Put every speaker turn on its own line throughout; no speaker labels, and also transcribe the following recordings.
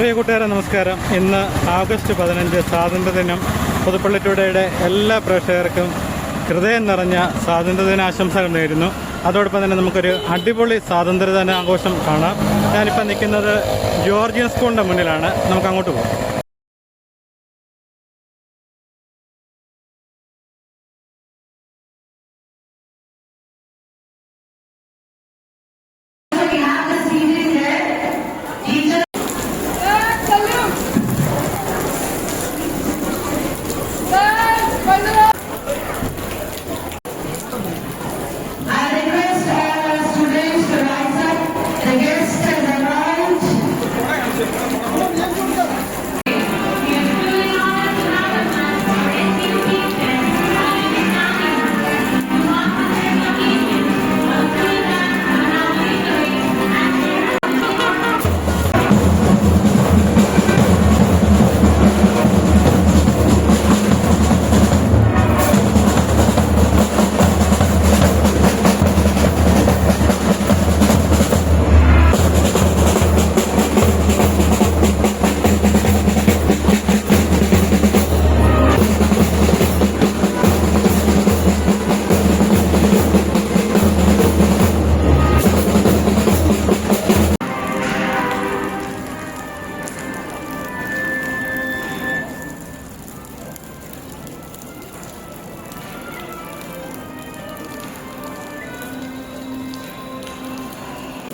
പ്രിയ കൂട്ടുകാരെ നമസ്കാരം. ഇന്ന് ആഗസ്റ്റ് 15 സ്വാതന്ത്ര്യദിനം. പുതുപ്പള്ളി ടുഡേയുടെ എല്ലാ പ്രേക്ഷകർക്കും ഹൃദയം നിറഞ്ഞ സ്വാതന്ത്ര്യദിനാശംസകൾ നേരുന്നു. അതോടൊപ്പം തന്നെ നമുക്കൊരു അടിപൊളി സ്വാതന്ത്ര്യദിന ആഘോഷം കാണാം. ഞാനിപ്പോൾ നിൽക്കുന്നത് ജോർജിയൻ സ്കൂളിൻ്റെ മുന്നിലാണ്. നമുക്ക് അങ്ങോട്ട് പോകാം.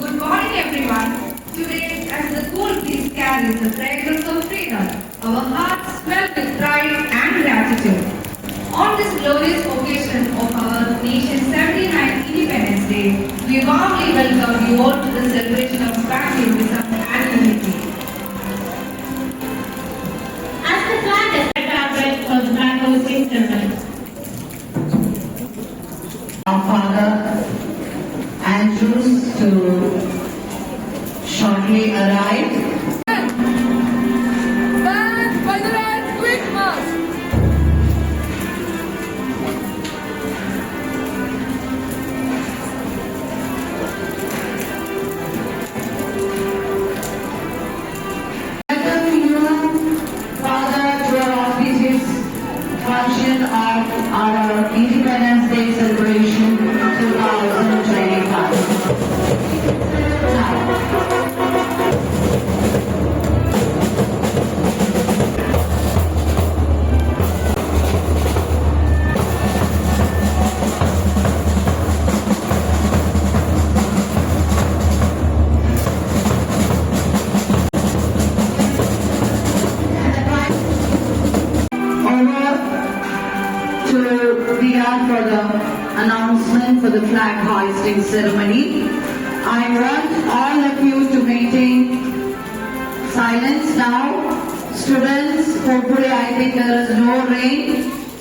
Good morning, everyone. Today, as the school feast carries the fragrance of freedom, our hearts swell with pride and gratitude. On this glorious occasion of our nation's 79th Independence Day, we warmly welcome you all to the celebration of patriotism and unity.
As the flag is established for the flag hosting ceremony.
Our Father Andrews to shortly arrive.
Stand by the red quick march.
Welcome you, Father, to our auspicious function of our Independence Day celebration 2025. Now, to Riyadh for the announcement for the flag hoisting ceremony. I want all of you to maintain silence now. Students, hopefully I think there is no rain.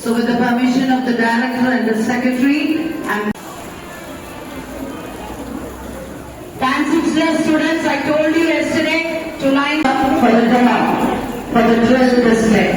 So with the permission of the director and the secretary, Fancy students, I told you yesterday to line up for the demo, for the drill display.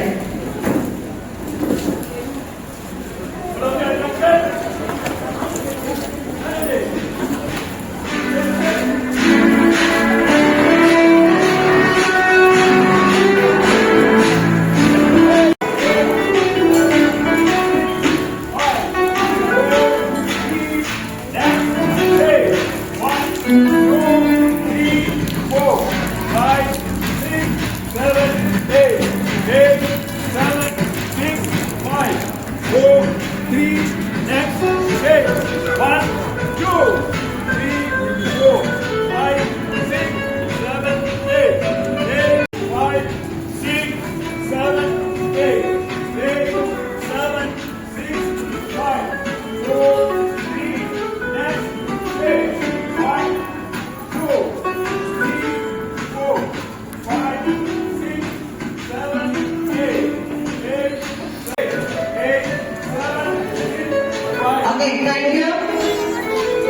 Okay, thank you.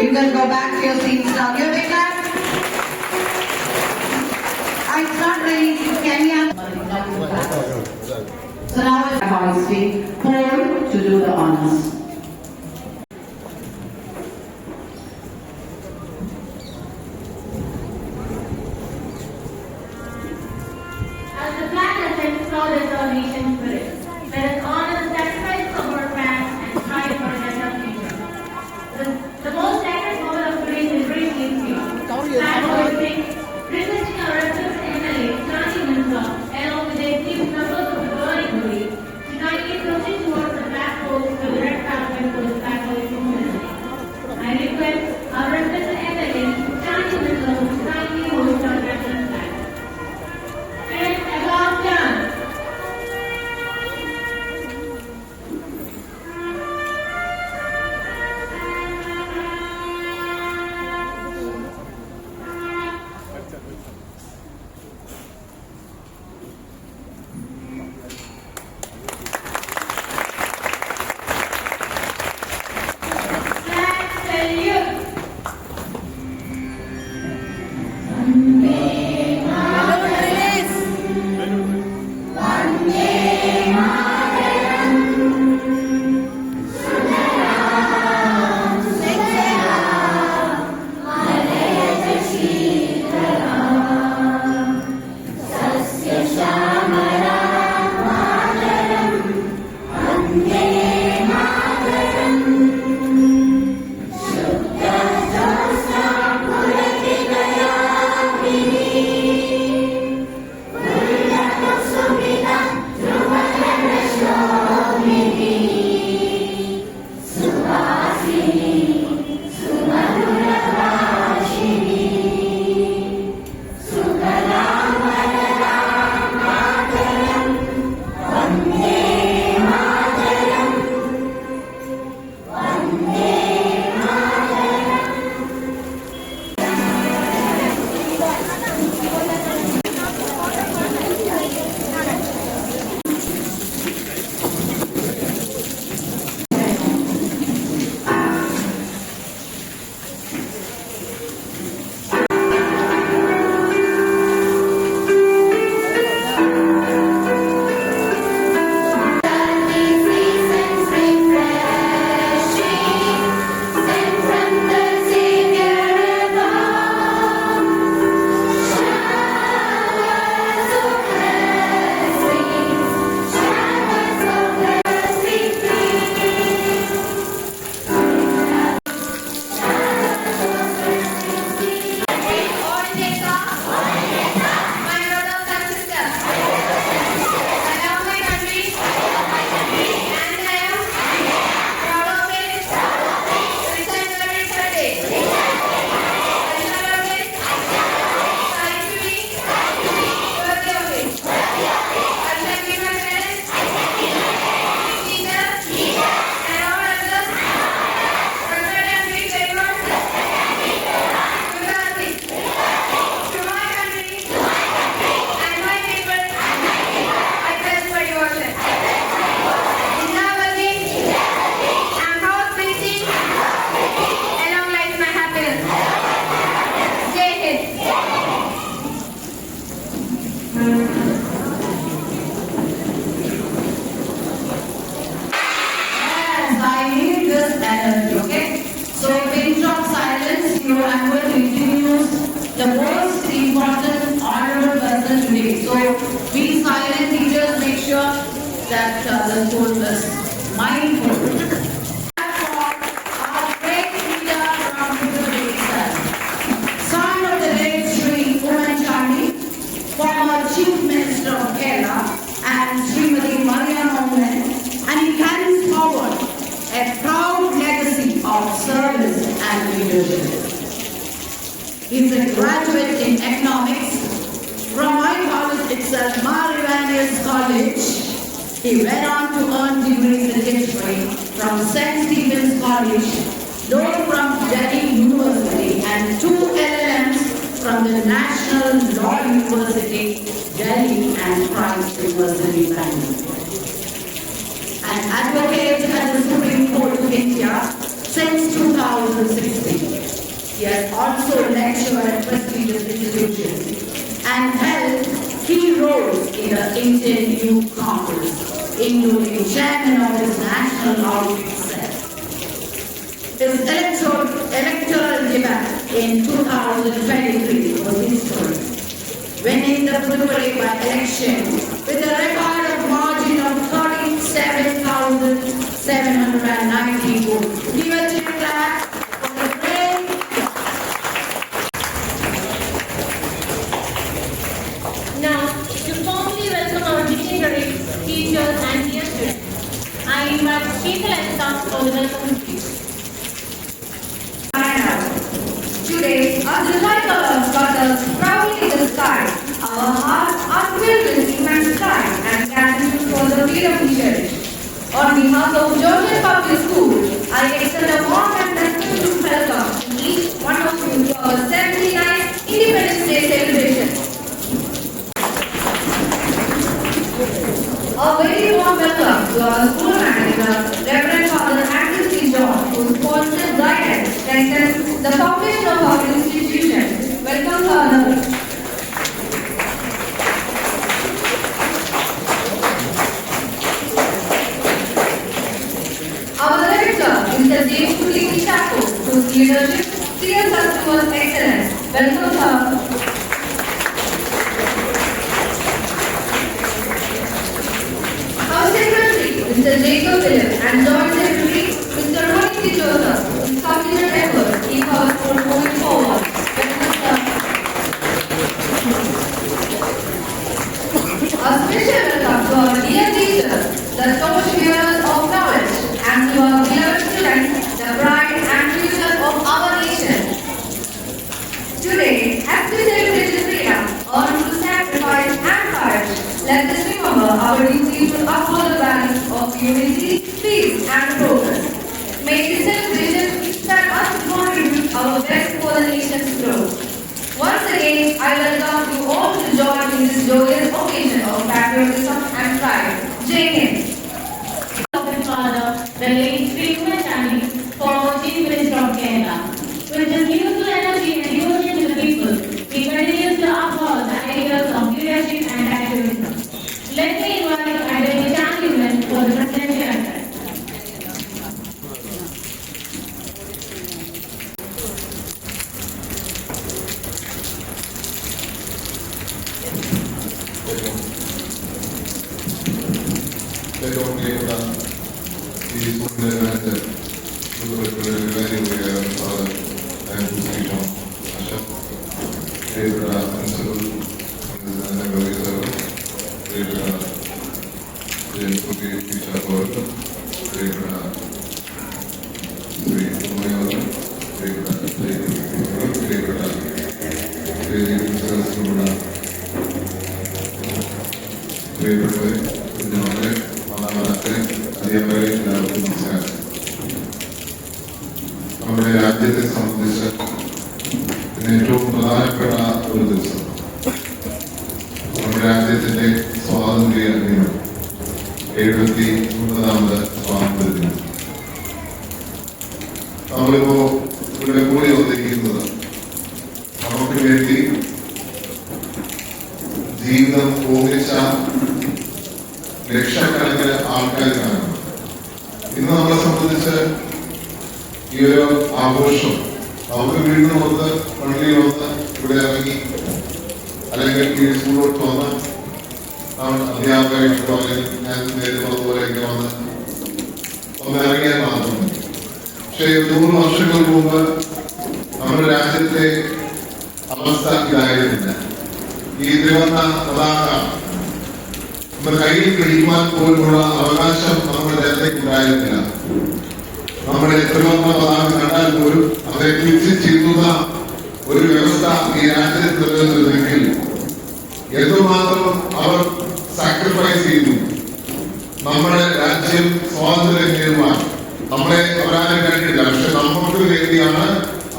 You can go back to your seats now. You may clap. It's not ready. Can you have... So now it's hoisting Paul to do the honors. the most important honorable person today. So we silent teachers make sure that the school is mindful. Our great leader from Hindutva itself, son of the late Sri Oommen Chandy, former Chief Minister of Kerala, and Srimati Maria Mohan, and he carries forward a proud legacy of service and leadership. He is a graduate in economics from my college itself, Mar Evangelius College. He went on to earn degrees in history from St. Stephen's College, law from Delhi University, and 2 LLMs from the National Law University, Delhi, and Christ University, Bangalore. An advocate at the Supreme Court of India since 2016. He has also lectured at prestigious institutions and held key roles in the Indian Youth Congress, including chairman of his National Outreach Cell. His electoral debate in 2023 was historic, winning the Puruvare by-election with a record of margin of 37,790 votes. Give a cheer clap for the great.
Now, to formally welcome our dignitaries, teachers and dear students, I invite Sheetal and staff for the welcome speech.
Today, our tricolor flutters proudly in the sky. Our hearts are filled with immense pride and gratitude for the freedom we cherish. On behalf of Georgian Public School, I extend a warm and respectful welcome to each one of you to our 79th Independence Day celebration. A very warm welcome to our school manager, Reverend Father Andrew C. John, whose constant guidance strengthens the foundation of our institution. Welcome, Father. Welcome, sir. Our Secretary, Mr. Jacob Philip, and Joint Secretary, Mr. Ronnie Joseph, is committed effort to keep our school moving forward. Welcome, sir. A special welcome to our dear teachers, the torch bearers of knowledge, and to our beloved students, the pride and future of our nation. Today, as we celebrate the freedom earned through sacrifice and courage, let us remember our duty to uphold the values of unity, peace, and progress. May this celebration inspire us to contribute our best for the nation's growth. Once again, I welcome you all to join in this joyous occasion of patriotism and pride. Jai Hind.
Of his father, the late Sri Kumar former Chief Minister of Kerala. With his youthful energy and devotion to the people, he continues to uphold the ideals of leadership and activism. Let me invite Adelaide Chandiman for the presidential address.
ഏറ്റവും പ്രിയപ്പെട്ട ഈ സ്കൂളിൻ്റെ manager പ്രിയപ്പെട്ട principal പ്രിയപ്പെട്ട ടീച്ചർമാർക്ക് പ്രിയപ്പെട്ട ശ്രീ ഉമ്മയോട് പ്രിയപ്പെട്ട പ്രിയപ്പെട്ട പ്രിയപ്പെട്ടവരെ കുഞ്ഞുമക്കളെ മാതാപിതാക്കളെ അധ്യാപകരെ എല്ലാവർക്കും നമസ്കാരം. നമ്മുടെ രാജ്യത്തെ സംബന്ധിച്ച് ഇന്ന് ഏറ്റവും പ്രധാനപ്പെട്ട ഒരു ദിവസം. നമ്മുടെ രാജ്യത്തിന്റെ സ്വാതന്ത്ര്യ ദിനം, 79ാമത് സ്വാതന്ത്ര്യ ദിനം. നമ്മളിപ്പോ ഇവിടെ കൂടി വന്നിരിക്കുന്നത് നമുക്ക് വേണ്ടി ജീവിതം ഓമിച്ച ലക്ഷക്കണക്കിന് ആൾക്കാർക്കാണ്. ഇന്ന് നമ്മളെ സംബന്ധിച്ച് ഈ ഒരു ആഘോഷം നമുക്ക് വീട്ടിൽ വന്ന് പള്ളിയിൽ വന്ന് ഇവിടെ ഇറങ്ങി അല്ലെങ്കിൽ ഈ സ്കൂളിലോട്ട് വന്ന് അധ്യാപകരായിട്ടോ അല്ലെങ്കിൽ ഞാൻ നേരത്തെ പറഞ്ഞതുപോലെയൊക്കെ വന്ന് ഒന്ന് ഇറങ്ങിയാൽ മാത്രം. പക്ഷേ 100 വർഷങ്ങൾക്ക് മുമ്പ് നമ്മുടെ രാജ്യത്തെ അവസ്ഥ ഇതായിരുന്നില്ല. ഈ ത്രിവർണ്ണ പതാക നമ്മുടെ കയ്യിൽ പിടിക്കുവാൻ പോലുള്ള അവകാശം നമ്മുടെ ജനതയ്ക്കുണ്ടായിരുന്നില്ല. നമ്മുടെ ത്രിവർണ്ണ പതാക കണ്ടാൽ പോലും അവരെ ഫിക്സ് ചെയ്യുന്ന ഒരു വ്യവസ്ഥ ഈ രാജ്യത്ത് നിലനിന്നിരുന്നെങ്കിൽ എന്തുമാത്രം അവർ സാക്രിഫൈസ് ചെയ്തു. നമ്മുടെ രാജ്യം സ്വാതന്ത്ര്യം നേടുവാൻ നമ്മളെ അവരാരും കണ്ടില്ല. പക്ഷെ നമുക്ക് വേണ്ടിയാണ്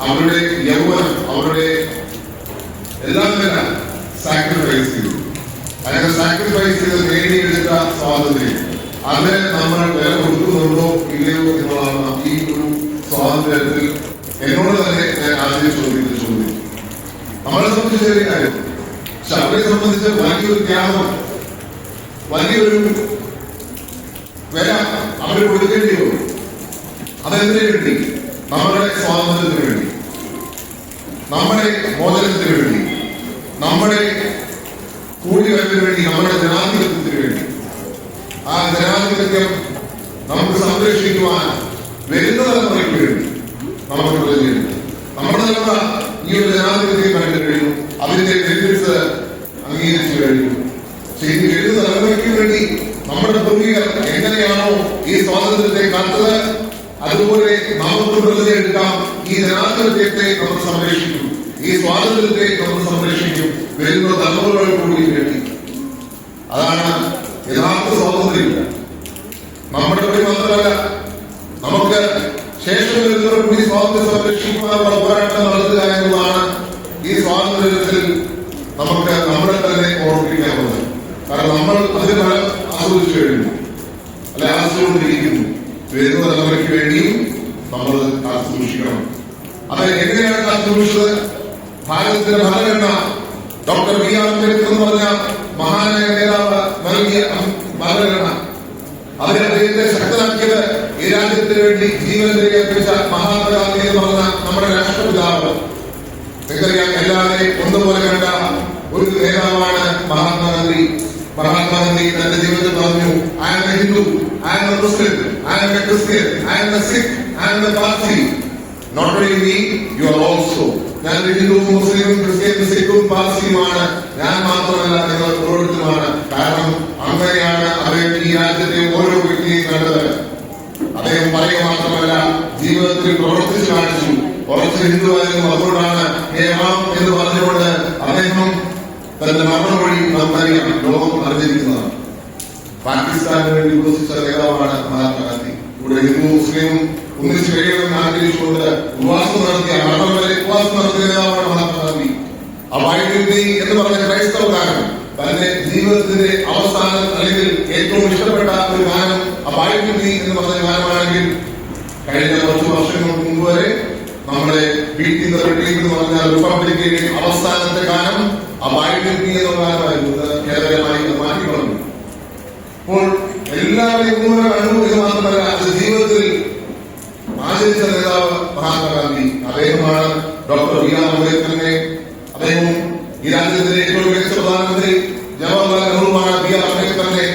അവരുടെ യൗവനം, അവരുടെ എല്ലാം തന്നെ സാക്രിഫൈസ് ചെയ്തു. അങ്ങനെ സാക്രിഫൈസ് ചെയ്ത് നേടിയെടുത്ത സ്വാതന്ത്ര്യം അത് നമ്മൾ വില കൊടുക്കുന്നുണ്ടോ ഇല്ലയോ എന്നുള്ളതാണ് ഈ ഒരു സ്വാതന്ത്ര്യത്തിൽ എന്നോട് തന്നെ ഞാൻ ആദ്യം ചോദിക്കുന്ന ചോദ്യം. നമ്മളെ സംബന്ധിച്ച് ചെറിയ കാര്യം, പക്ഷെ അവരെ സംബന്ധിച്ച് വലിയൊരു ത്യാഗം, വലിയൊരു വില അവർ കൊടുക്കേണ്ടി വരും. അതെന്തിനു വേണ്ടി? നമ്മുടെ സ്വാതന്ത്ര്യത്തിന് വേണ്ടി, നമ്മുടെ മോചനത്തിന് വേണ്ടി, നമ്മുടെ കൂടിവരവിന് വേണ്ടി, നമ്മുടെ ജനാധിപത്യത്തിന് വേണ്ടി. ആ ജനാധിപത്യം നമുക്ക് സംരക്ഷിക്കുവാൻ വരുന്ന തലമുറയ്ക്ക് വേണ്ടി നമുക്ക് പ്രതിജ്ഞ. നമ്മുടെ തലമുറ ഈ ഒരു ജനാധിപത്യം കണ്ടു കഴിഞ്ഞു, അതിന്റെ ബെനിഫിറ്റ്സ് അംഗീകരിച്ചു കഴിഞ്ഞു. ഇനി വരുന്ന തലമുറയ്ക്ക് വേണ്ടി നമ്മുടെ പൂർവികർ എങ്ങനെയാണോ ഈ സ്വാതന്ത്ര്യത്തെ കാത്തത്, അതുപോലെ നമുക്ക് പ്രതിജ്ഞ എടുക്കാം. ഈ ജനാധിപത്യത്തെ നമ്മൾ സംരക്ഷിക്കും, ഈ സ്വാതന്ത്ര്യത്തെ നമ്മൾ സംരക്ഷിക്കും വരുന്ന തലമുറകൾ കൂടി വേണ്ടി. അതാണ് യഥാർത്ഥ സ്വാതന്ത്ര്യം. നമ്മുടെ കൂടി മാത്രമല്ല, നമുക്ക് ശേഷം വരുന്നവർ കൂടി സ്വാതന്ത്ര്യം സംരക്ഷിക്കുവാനുള്ള പോരാട്ടം നടത്തുക എന്നതാണ് ഈ സ്വാതന്ത്ര്യത്തിൽ നമുക്ക് നമ്മളെ തന്നെ ഓർമ്മിപ്പിക്കാവുന്നത്. കാരണം നമ്മൾ അതിന് ഫലം ആസ്വദിച്ചു കഴിഞ്ഞു, അല്ലെ ആസ്വദിച്ചിരിക്കുന്നു. വരുന്ന തലമുറയ്ക്ക് വേണ്ടിയും നമ്മൾ കാത്തുസൂക്ഷിക്കണം. അത് എങ്ങനെയാണ് കാത്തുസൂക്ഷിച്ചത്? ഭാരതത്തിന്റെ ഭരണഘടന ഡോക്ടർ ബി ആർ അംബേദ്കർ എന്ന് പറഞ്ഞ മഹാനായ നേതാവ് നൽകിയ ഭരണഘടന, അതിനെ അദ്ദേഹത്തെ ശക്തനാക്കിയത് ഈ രാജ്യത്തിന് വേണ്ടി ജീവൻ അർപ്പിച്ച മഹാത്മാഗാന്ധി എന്ന് പറഞ്ഞ നമ്മുടെ രാഷ്ട്രപിതാവ്. നിങ്ങൾക്കറിയാം, എല്ലാവരെയും ഒന്നുപോലെ കണ്ട ഒരു നേതാവാണ് മഹാത്മാഗാന്ധി. മഹാത്മാഗാന്ധി തന്റെ ജീവിതത്തിൽ പറഞ്ഞു, I am a Hindu, I am a Muslim, I am a Christian, I am a Sikh, I am a Parsi. Not only me, you are also. ഞാൻ ഹിന്ദുവും മുസ്ലിമും ക്രിസ്ത്യനും സിഖും പാർസിയുമാണ്. ഞാൻ മാത്രമല്ല, നിങ്ങൾ ഓരോരുത്തരുമാണ്. കാരണം അങ്ങനെയാണ് അദ്ദേഹം ഈ രാജ്യത്തെ ഓരോ വ്യക്തിയെയും കണ്ടത്. അദ്ദേഹം പറയുക മാത്രമല്ല, ജീവിതത്തിൽ പ്രവർത്തിച്ചു കാണിച്ചു. കുറച്ച് ഹിന്ദുവായിരുന്നു, അതുകൊണ്ടാണ് ഹേമാം എന്ന് പറഞ്ഞുകൊണ്ട് അദ്ദേഹം തന്റെ മരണം വഴി നമുക്കറിയാം ലോകം അറിഞ്ഞിരിക്കുന്നതാണ്. പാകിസ്ഥാന് വേണ്ടി ഉപസിച്ച നേതാവാണ് മഹാത്മാഗാന്ധി. ഇവിടെ ഹിന്ദു മുസ്ലിമും ഒന്നിച്ചു കഴിയണമെന്ന് ആഗ്രഹിച്ചുകൊണ്ട് ഉപവാസം നടത്തിയ മരണം വരെ ഉപവാസം നടത്തിയ നേതാവാണ് മഹാത്മാഗാന്ധി. അവായുദ്ധി എന്ന് പറഞ്ഞ ക്രൈസ്തവ ഗാനം തന്റെ ജീവിതത്തിന്റെ അവസാനം അല്ലെങ്കിൽ ഏറ്റവും ഇഷ്ടപ്പെട്ട ഒരു ഗാനം അവായുദ്ധി എന്ന് പറഞ്ഞ ഗാനമാണെങ്കിൽ കഴിഞ്ഞ കുറച്ച് വർഷങ്ങൾക്ക് മുമ്പ് വരെ നമ്മുടെ ബീറ്റിംഗ് ദ റിട്രീറ്റ് എന്ന് പറഞ്ഞ റിപ്പബ്ലിക്കിന്റെ അവസാനത്തെ ഗാനം അവായുദ്ധി എന്ന ഗാനമായിരുന്നു. കേരളമായി മാറ്റി പറഞ്ഞു. അപ്പോൾ എല്ലാവരെയും ഇങ്ങനെ കണ്ടു എന്ന് മാത്രമല്ല, അത് ജീവിതത്തിൽ ആചരിച്ച നേതാവ് മഹാത്മാഗാന്ധി. അദ്ദേഹമാണ് ഡോക്ടർ ബി ആർ അംബേദ്കറിനെ, അദ്ദേഹം ഈ രാജ്യത്തിന്റെ ഏറ്റവും മികച്ച പ്രധാനമന്ത്രി ജവഹർലാൽ നെഹ്റുവാണ് ബി ആർ അംബേദ്കറിനെ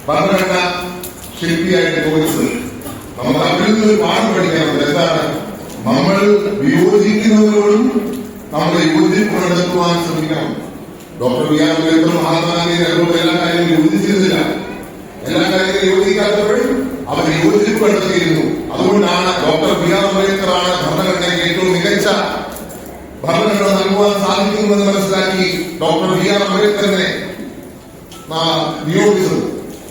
ഭരണഘടന ശില്പിയായിട്ട് തോന്നിച്ചത്. നമുക്ക് അതിൽ നിന്ന് ഒരു പാഠം പഠിക്കാനുണ്ട്. എന്താണ്? നമ്മൾ വിയോജിക്കുന്നവരോടും നമ്മുടെ യോജിപ്പ് കണ്ടെത്തുവാൻ ശ്രമിക്കണം. Doctor B R Ambedkar Mahatma Gandhi Nehru എല്ലാ കാര്യങ്ങളും യോജിച്ചിരുന്നില്ല. എല്ലാ കാര്യങ്ങളും യോജിക്കാത്തപ്പോഴും അവർ യോജിപ്പ് കണ്ടെത്തിയിരുന്നു. അതുകൊണ്ടാണ് ഡോക്ടർ ബി ആർ അംബേദ്കറാണ് ഭരണഘടനയ്ക്ക് ഏറ്റവും മികച്ച ഭരണഘടന നൽകുവാൻ സാധിക്കുമെന്ന് മനസ്സിലാക്കി ഡോക്ടർ ബി ആർ അംബേദ്കറിനെ നിയോഗിച്ചത്.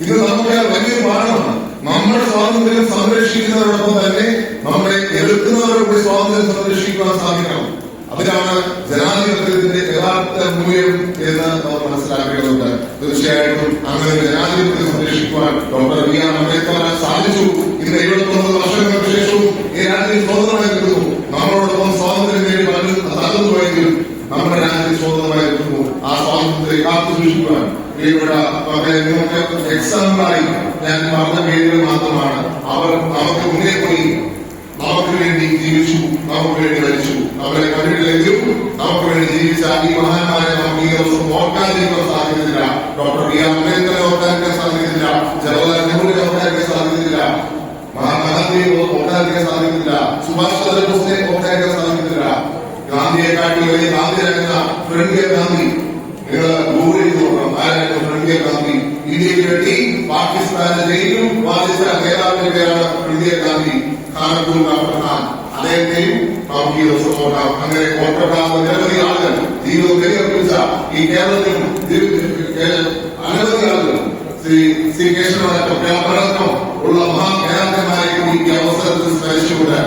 ഇത് നമുക്ക് വലിയൊരു പാഠമാണ്. നമ്മുടെ സ്വാതന്ത്ര്യം സംരക്ഷിക്കുന്നതോടൊപ്പം തന്നെ നമ്മളെ എതിർക്കുന്നവരുടെ കൂടി സ്വാതന്ത്ര്യം സംരക്ഷിക്കുവാൻ സാധിക്കണം. അതിനാണ് ജനാധിപത്യത്തിന്റെ യഥാർത്ഥ മൂല്യം എന്ന് നമ്മൾ മനസ്സിലാക്കേണ്ടതുണ്ട്. തീർച്ചയായിട്ടും അങ്ങനെ ജനാധിപത്യത്തെ സംരക്ഷിക്കുവാൻ ഡോക്ടർ ബി ആർ അംബേദ്കറിന് സാധിച്ചു. ഇന്ന് 79 വർഷങ്ങൾക്ക് ശേഷവും ഈ രാജ്യം സ്വതന്ത്രമായി നിൽക്കുന്നു. നമ്മളോടൊപ്പം സ്വാതന്ത്ര്യം നേടി തകർന്നുപോയെങ്കിലും നമ്മുടെ രാജ്യം സ്വതന്ത്രമായി നിൽക്കുന്നു. ആ സ്വാതന്ത്ര്യത്തെ കാത്തു സൂക്ഷിക്കുവാൻ ഇവിടെ നിങ്ങൾക്ക് എക്സാമ്പിളായി ഞാൻ പറഞ്ഞ പേരുകൾ മാത്രമാണ്. അവർ നമുക്ക് മുന്നേ പോയി നമുക്ക് വേണ്ടി ജീവിച്ചു, നമുക്ക് വേണ്ടി മരിച്ചു. അവരെ കണ്ടിട്ടില്ലെങ്കിലും നമുക്ക് വേണ്ടി ജീവിച്ച ഈ മഹാന്മാരെ നമുക്ക് ഈ ദിവസം ഓർക്കാതിരിക്കാൻ സാധിക്കുന്നില്ല. ഡോക്ടർ ബി ആർ അംബേദ്കറെ ഓർക്കാതിരിക്കാൻ സാധിക്കുന്നില്ല. ജവഹർലാൽ നെഹ്റുവിനെ ഓർക്കാതിരിക്കാൻ സാധിക്കുന്നില്ല. മഹാത്മാഗാന്ധിയെ ഓർക്കാതിരിക്കാൻ സാധിക്കുന്നില്ല. സുഭാഷ് ചന്ദ്രബോസിനെ ഓർക്കാതിരിക്കാൻ സാധിക്കുന്നില്ല. ഗാന്ധിയെക്കാട്ടി വലിയ ഗാന്ധിയായിരുന്ന ഫ്രണ്ട് ഗാന്ധി നിങ്ങൾ ഗൂഗിൾ ചെയ്ത് നോക്കണം. ആരായിരുന്നു ഫ്രണ്ട് ഗാന്ധി? ഇന്ത്യക്ക് വേണ്ടി പാകിസ്ഥാന്റെ ജയിലും വാദിച്ച നേതാവിന്റെ പേരാണ് ഫ്രണ്ട് ഗാന്ധി. അദ്ദേഹത്തെയും നമുക്ക് ഈ ദിവസം നോക്കാം. അങ്ങനെ ഓർക്കപ്പെടാവുന്ന നിരവധി ആളുകൾ ജീവിതം ബലിയർപ്പിച്ച ഈ കേരളത്തിലും അനവധി ആളുകൾ ശ്രീ കേശവനടക്കം ഉള്ള മഹാനേതാക്കന്മാരെ കൂടി ഈ അവസരത്തിൽ സ്മരിച്ചുകൊണ്ട്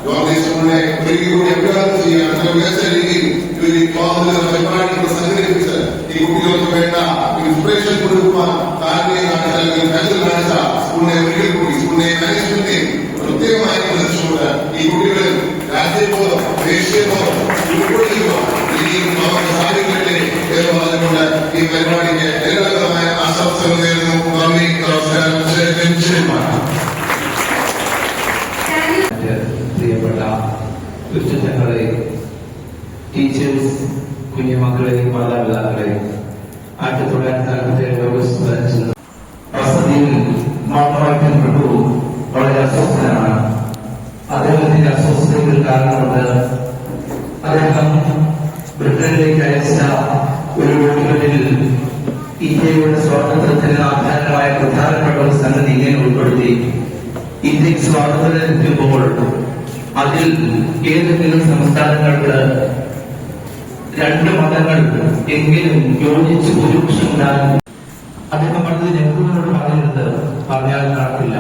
ജോർജേശ്വരനെ ഒരിക്കൽ കൂടി അഭിവാദം ചെയ്യാൻ മികച്ച രീതിയിൽ പരിപാടികൾ സംഘടിപ്പിച്ച് ഈ കുട്ടികൾക്ക് വേണ്ട ഇൻസ്പിറേഷൻ കൊടുക്കുവാൻ താല്പര്യം കരുതൽ കാണിച്ച സ്കൂളിനെ ഒരിക്കൽ കൂടി സ്കൂളിനെ മാനേജ്മെന്റിനെയും പ്രത്യേകമായി പ്രദർശിച്ചുകൊണ്ട് ഈ കുട്ടികളിൽ രാജ്യബോധം ദേശീയബോധം ഉൾക്കൊള്ളിക്കുക ഇനിയും നമുക്ക് സാധിക്കട്ടെ എന്ന് പറഞ്ഞുകൊണ്ട് ഈ പരിപാടിക്ക് എല്ലാവിധമായ ആശംസകൾ നേരുന്നു. നന്ദി, നമസ്കാരം.
പ്രിയപ്പെട്ട ഉച്ചങ്ങളെ, ടീച്ചേഴ്സ്, കുഞ്ഞുമക്കളെ, മാതാപിതാക്കളെ, 1947 ഓഗസ്റ്റ് 5 വസതിയിൽ മൗണ്ടബാറ്റൻ പ്രഭു വളരെ അസ്വസ്ഥനാണ്. അദ്ദേഹത്തിന്റെ അസ്വസ്ഥതകൾ കാരണമുണ്ട് അദ്ദേഹം ബ്രിട്ടനിലേക്ക് അയച്ച ഒരു ഡോക്യുമെന്റിൽ ഇന്ത്യയുടെ സ്വാതന്ത്ര്യത്തിന് ആധാരമായ പ്രധാനപ്പെട്ട ഒരു സംഗതി ഇങ്ങനെ ഉൾപ്പെടുത്തി: ഇന്ത്യക്ക് സ്വാതന്ത്ര്യം ലഭിക്കുമ്പോൾ അതിൽ ഏതെങ്കിലും സംസ്ഥാനങ്ങൾക്ക് 2 മതങ്ങൾ എങ്കിലും യോജിച്ച് ഭൂരിപക്ഷമുണ്ടാകും. അദ്ദേഹം പറഞ്ഞത് നെഹ്റുവിനോട് പറഞ്ഞാൽ നടക്കില്ല.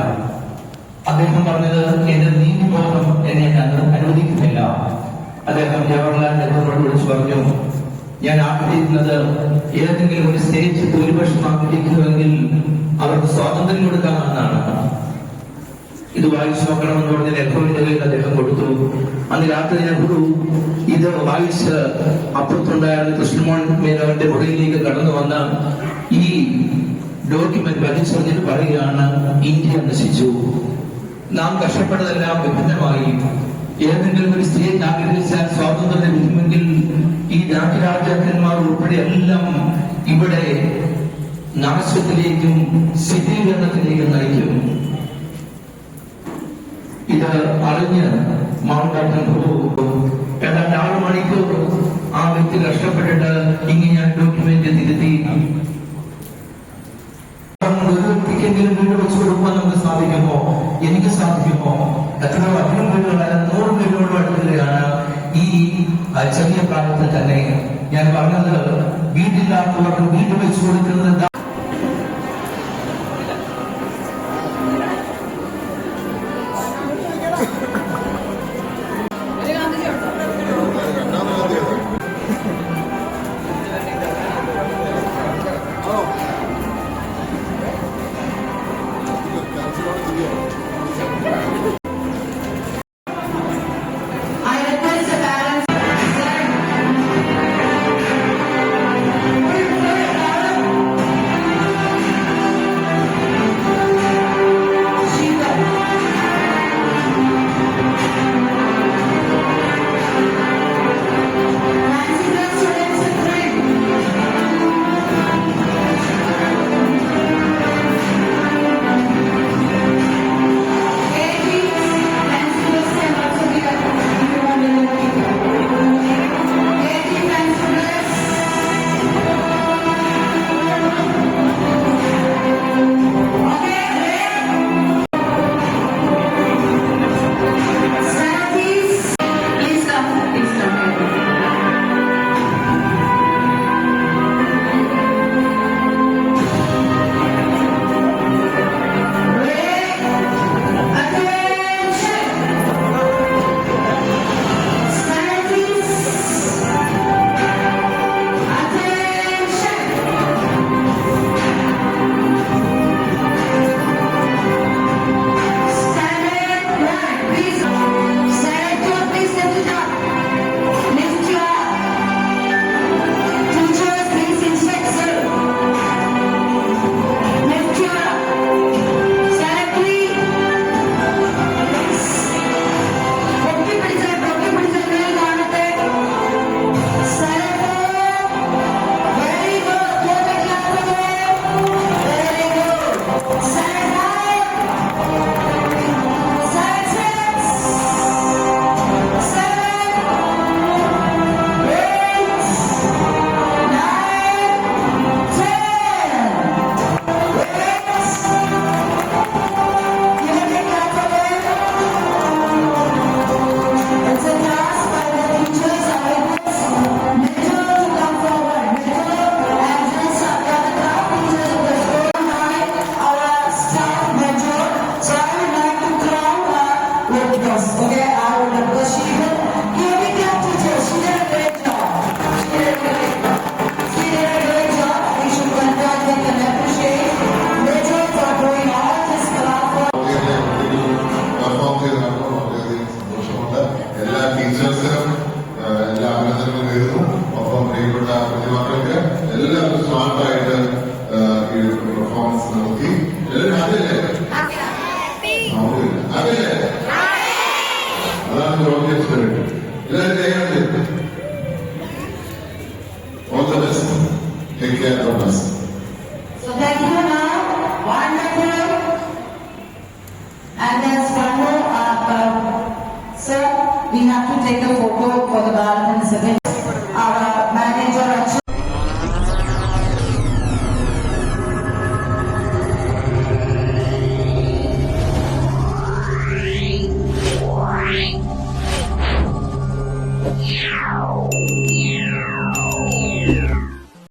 അദ്ദേഹം പറഞ്ഞത് എന്റെ നീതിബോധം എന്നെ അനുവദിക്കുന്നില്ല. അദ്ദേഹം ജവഹർലാൽ നെഹ്റുവിനോട് വിളിച്ചു പറഞ്ഞു, ഞാൻ ആഗ്രഹിക്കുന്നത് ഏതെങ്കിലും ഒരു സ്റ്റേറ്റ് ഭൂരിപക്ഷം ആഗ്രഹിക്കുന്നുവെങ്കിൽ അവർക്ക് സ്വാതന്ത്ര്യം കൊടുക്കാമെന്നാണ്. ഇത് വായിച്ചു നോക്കണമെന്ന് പറഞ്ഞ് നെഹ്റുവിന്റെ കയ്യിൽ അദ്ദേഹം കൊടുത്തു. അന്ന് രാത്രി നെഹ്റു ഇത് വായിച്ച് അപ്പുറത്തുണ്ടായിരുന്ന കൃഷ്ണമോഹൻ മേനോന്റെ മുറിയിലേക്ക് കടന്നു വന്ന ഈ ഡോക്യുമെന്റ് വലിച്ചെറിഞ്ഞിട്ട് പറയുകയാണ്, ഇന്ത്യ നശിച്ചു, നാം കഷ്ടപ്പെട്ടതെല്ലാം വിഭിന്നമായി, ഏതെങ്കിലും ഒരു സ്റ്റേറ്റ് ആഗ്രഹിച്ചാൽ സ്വാതന്ത്ര്യം ലഭിക്കുമെങ്കിൽ ഈ രാജരാജാക്കന്മാർ ഉൾപ്പെടെ എല്ലാം ഇവിടെ നാശത്തിലേക്കും ശിഥീകരണത്തിലേക്കും നയിക്കും. ഇത് അറിഞ്ഞ് മൗണ്ട്ബാറ്റൻ പ്രഭു ഏതാണ്ട് 6 മണിക്കൂർ ആ വ്യക്തി കഷ്ടപ്പെട്ടിട്ട് ഇങ്ങനെ ഞാൻ ഡോക്യുമെന്റ് തിരുത്തി. ഒരു വ്യക്തിക്കെങ്കിലും വീട് വെച്ച് കൊടുക്കുവാൻ നമുക്ക് സാധിക്കുമോ? എനിക്ക് സാധിക്കുമോ? എത്രയോ അധികം വീടുകളായ 100 വീടുകളോട് അടുക്കുകയാണ് ഈ ചെറിയ പ്രായത്തിൽ തന്നെ. ഞാൻ പറഞ്ഞത് വീട്ടില്ലാത്തവർക്ക് വീട് വെച്ച് കൊടുക്കുന്നത്
I request the parents.
All the best. Take care of us.
So thank you now. Wonderful. And there's one more. Sir, we have to take a photo for the Bharat and Civil.